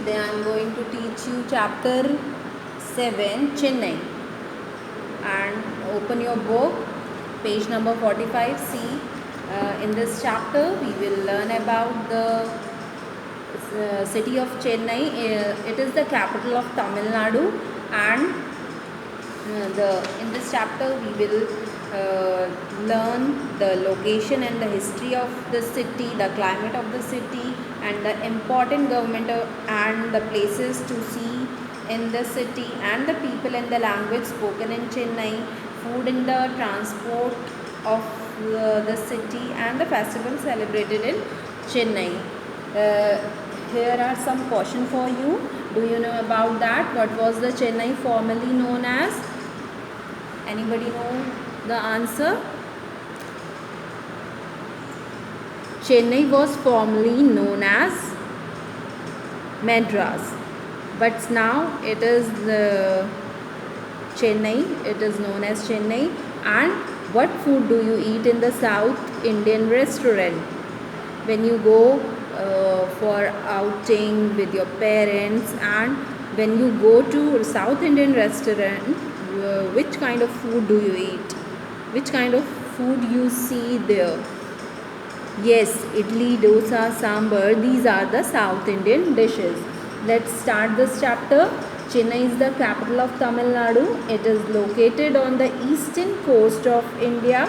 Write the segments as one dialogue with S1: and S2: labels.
S1: Today I am going to teach you chapter 7, Chennai. And open your book, page number 45. See, in this chapter we will learn about the city of Chennai. It is the capital of Tamil Nadu, and in this chapter we will learn the location and the history of the city, the climate of the city, and the important government and the places to see in the city, and the people and the language spoken in Chennai, food and the transport of the city, and the festival celebrated in Chennai. Here are some questions for you. Do you know about that? What was the Chennai formerly known as? Anybody know the answer? Chennai was formerly known as Madras, but now it is Chennai. It is known as Chennai. And what food do you eat in the South Indian restaurant? When you go for outing with your parents, and when you go to South Indian restaurant, which kind of food do you eat? Which kind of food you see there? Yes, idli, dosa, sambar, these are the South Indian dishes. Let's start this chapter. Chennai is the capital of Tamil Nadu. It is located on the eastern coast of India,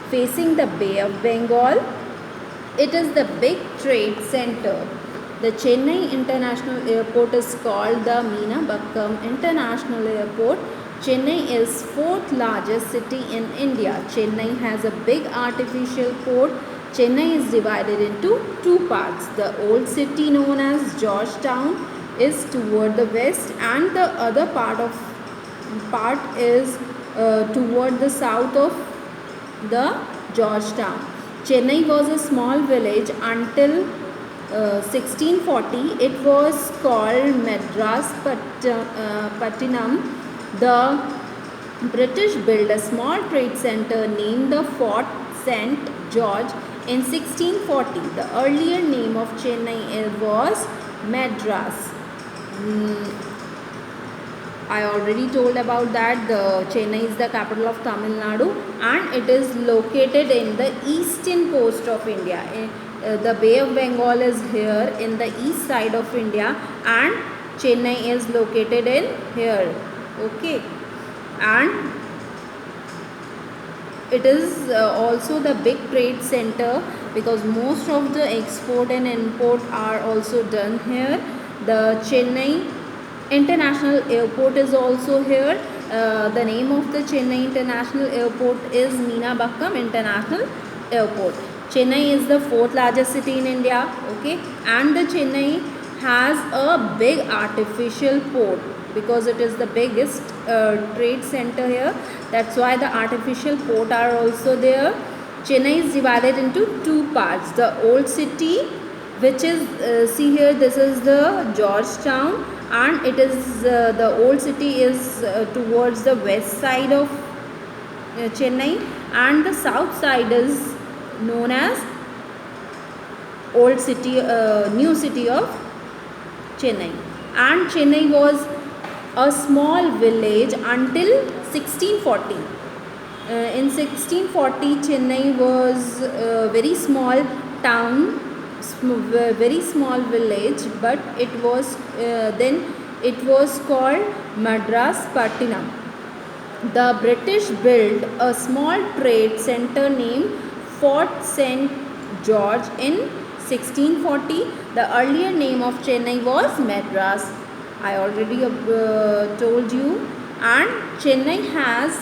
S1: facing the Bay of Bengal. It is the big trade center. The Chennai International Airport is called the Meenambakkam International Airport. Chennai is fourth largest city in India. Chennai has a big artificial port. Chennai is divided into two parts. The old city known as Georgetown is toward the west, and the other part is toward the south of the Georgetown. Chennai was a small village until 1640. It was called Madras Pattinam. The British built a small trade center named the Fort St. George in 1640. The earlier name of Chennai was Madras. I already told about that. The Chennai is the capital of Tamil Nadu, and it is located in the eastern coast of India. The Bay of Bengal is here in the east side of India, and Chennai is located in here. Okay, and it is also the big trade center because most of the export and import are also done here. The Chennai International Airport is also here. The name of the Chennai International Airport is Meenambakkam International Airport. Chennai is the fourth largest city in India. Okay, and the Chennai has a big artificial port because it is the biggest trade center here. That's why the artificial port are also there. Chennai is divided into two parts. The old city, which is see here, this is the Georgetown, and it is the old city is towards the west side of Chennai, and the south side is known as old city, new city of Chennai. And Chennai was a small village until 1640. In 1640, Chennai was a very small town, very small village, but it was then it was called Madras Pattinam. The British built a small trade center named Fort St. George in 1640. The earlier name of Chennai was Madras. I already told you. And Chennai has,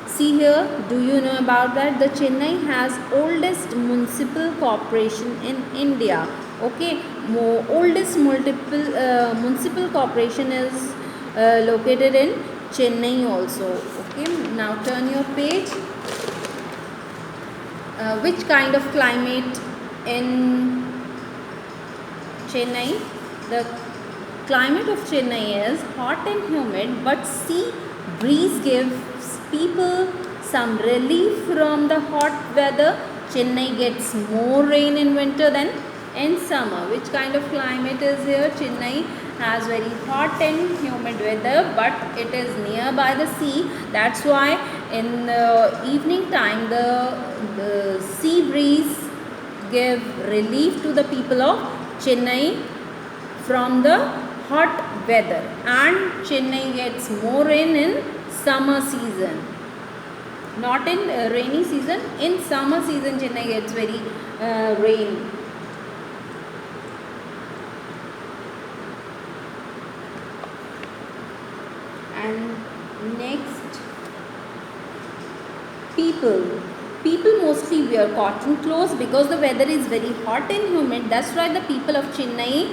S1: see here, do you know about that? The Chennai has oldest municipal corporation in India. Okay, oldest municipal corporation is located in Chennai also. Okay, now turn your page. Which kind of climate in Chennai? The climate of Chennai is hot and humid, but sea breeze gives people some relief from the hot weather. Chennai gets more rain in winter than in summer. Which kind of climate is here? Chennai has very hot and humid weather, but it is nearby the sea. That's why in the evening time the sea breeze give relief to the people of Chennai from the hot weather, and Chennai gets more rain in summer season, not in rainy season. In summer season Chennai gets very rain. And next, people mostly wear cotton clothes because the weather is very hot and humid. That's why the people of Chennai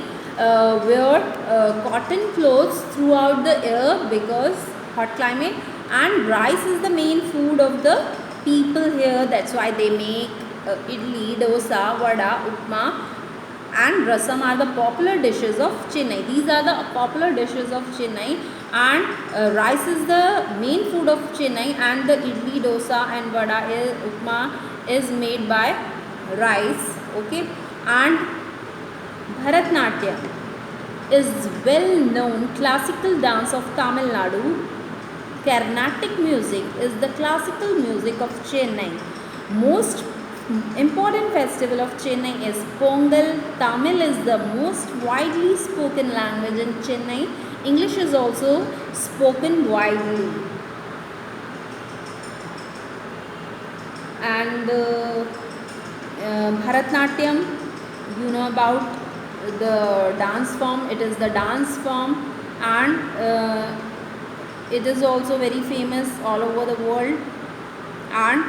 S1: wear cotton clothes throughout the year because hot climate. And rice is the main food of the people here. That's why they make idli, dosa, vada, upma and rasam are the popular dishes of Chennai. These are the popular dishes of Chennai, and rice is the main food of Chennai, and the idli, dosa and vada upma is made by rice. Okay, and Bharatnatyam is well known classical dance of Tamil Nadu. Carnatic music is the classical music of Chennai. Most important festival of Chennai is Pongal. Tamil is the most widely spoken language in Chennai. English is also spoken widely. And Bharatnatyam, you know about the dance form. It is the dance form, and it is also very famous all over the world, and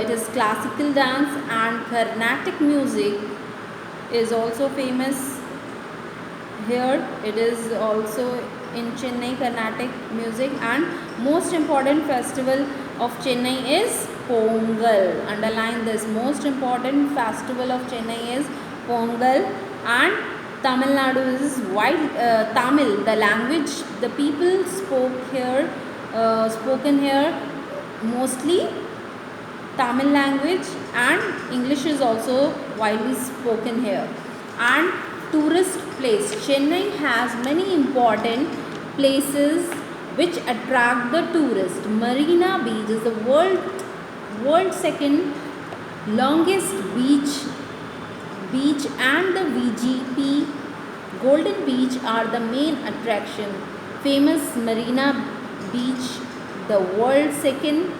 S1: it is classical dance, and Carnatic music is also famous here. It is also in Chennai, Carnatic music. And most important festival of Chennai is Pongal. Underline this, most important festival of Chennai is Pongal. And Tamil Nadu is Tamil, the language the people spoken here mostly Tamil language, and English is also widely spoken here. And tourist place, Chennai has many important places which attract the tourist. Marina Beach is the world second longest beach, and the VGP Golden Beach are the main attraction. Famous Marina Beach, the world second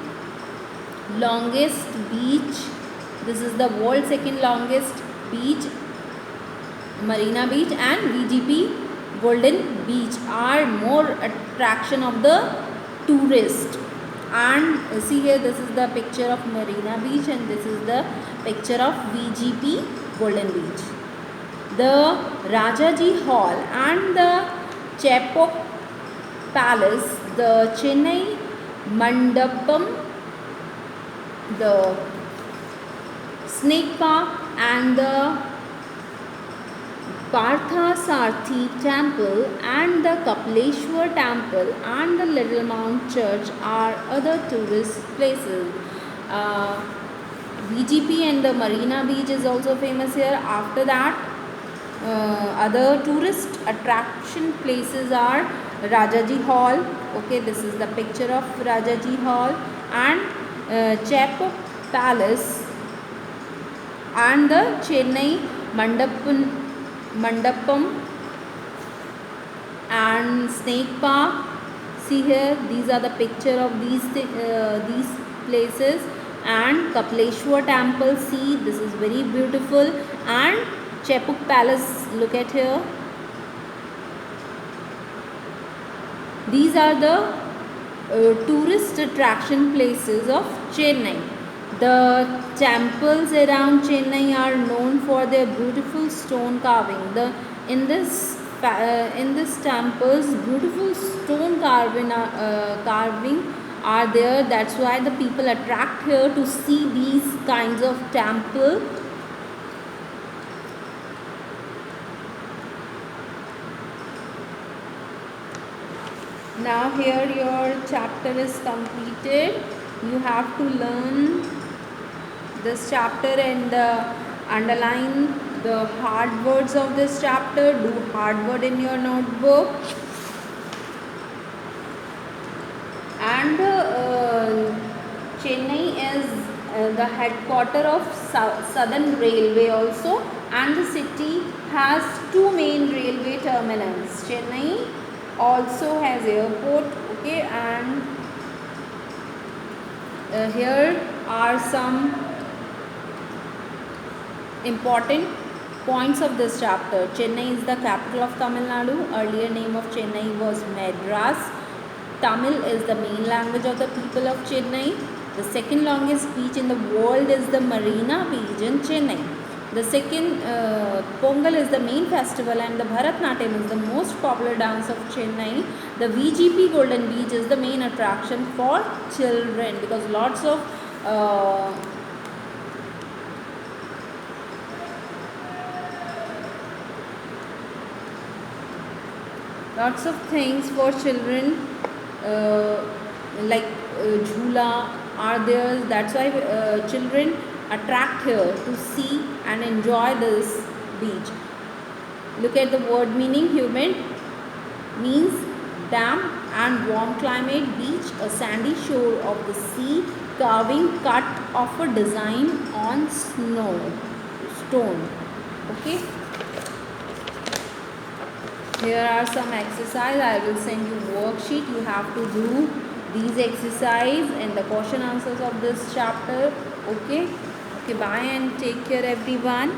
S1: longest beach. This is the world second longest beach, Marina Beach, and VGP Golden Beach are more attraction of the tourist. And see here, this is the picture of Marina Beach, and this is the picture of VGP Golden Beach. The Rajaji Hall and the Chepauk Palace, the Chennai Mandapam, the Snake Park, and the Parthasarthi Temple, and the Kapaleshwar Temple, and the Little Mount Church are other tourist places. VGP and the Marina Beach is also famous here. After that, other tourist attraction places are Rajaji Hall. Okay, this is the picture of Rajaji Hall, and Chepauk Palace, and the Chennai Mandapam and Snake Park. See here, these are the picture of these places. And Kapaleshwar Temple, see, this is very beautiful. And Chepauk Palace, look at here. These are the tourist attraction places of Chennai. The temples around Chennai are known for their beautiful stone carving. In this temples, beautiful stone carving are there. That's why the people attract here to see these kinds of temple. Now here your chapter is completed. You have to learn this chapter and underline the hard words of this chapter. Do hard word in your notebook. And Chennai is the headquarter of Southern Railway also, and the city has two main railway terminals. Chennai also has airport, okay, and here are some important points of this chapter. Chennai is the capital of Tamil Nadu. Earlier name of Chennai was Madras. Tamil is the main language of the people of Chennai. The second longest beach in the world is the Marina Beach in Chennai. The second, Pongal is the main festival, and the Bharatnatyam is the most popular dance of Chennai. The VGP Golden Beach is the main attraction for children, because lots of things for children, like jhula are there. That's why children attract here to see and enjoy this beach. Look at the word meaning. Humid means damp and warm climate. Beach, a sandy shore of the sea, carving cut of a design on stone. Okay. Here are some exercise. I will send you worksheet. You have to do these exercise and the question answers of this chapter. Okay. Okay. Bye and take care, everyone.